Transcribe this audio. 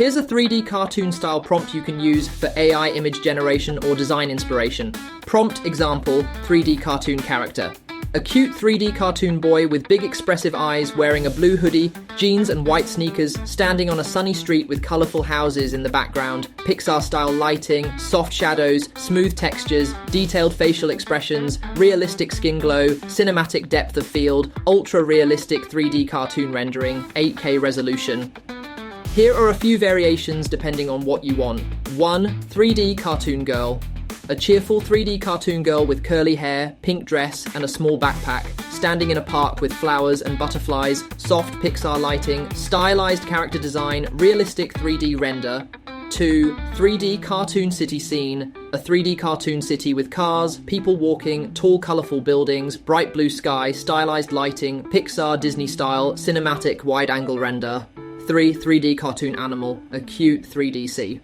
Here's a 3D cartoon style prompt you can use for AI image generation or design inspiration. Prompt example, 3D cartoon character. A cute 3D cartoon boy with big expressive eyes wearing a blue hoodie, jeans and white sneakers, standing on a sunny street with colourful houses in the background, Pixar-style lighting, soft shadows, smooth textures, detailed facial expressions, realistic skin glow, cinematic depth of field, ultra-realistic 3D cartoon rendering, 8K resolution. Here are a few variations depending on what you want. 1. 3D cartoon girl. A cheerful 3D cartoon girl with curly hair, pink dress, and a small backpack, standing in a park with flowers and butterflies, soft Pixar lighting, stylized character design, realistic 3D render. 2. 3D cartoon city scene. A 3D cartoon city with cars, people walking, tall colourful buildings, bright blue sky, stylized lighting, Pixar Disney style, cinematic wide-angle render. 3. 3D cartoon animal. A cute 3D sea.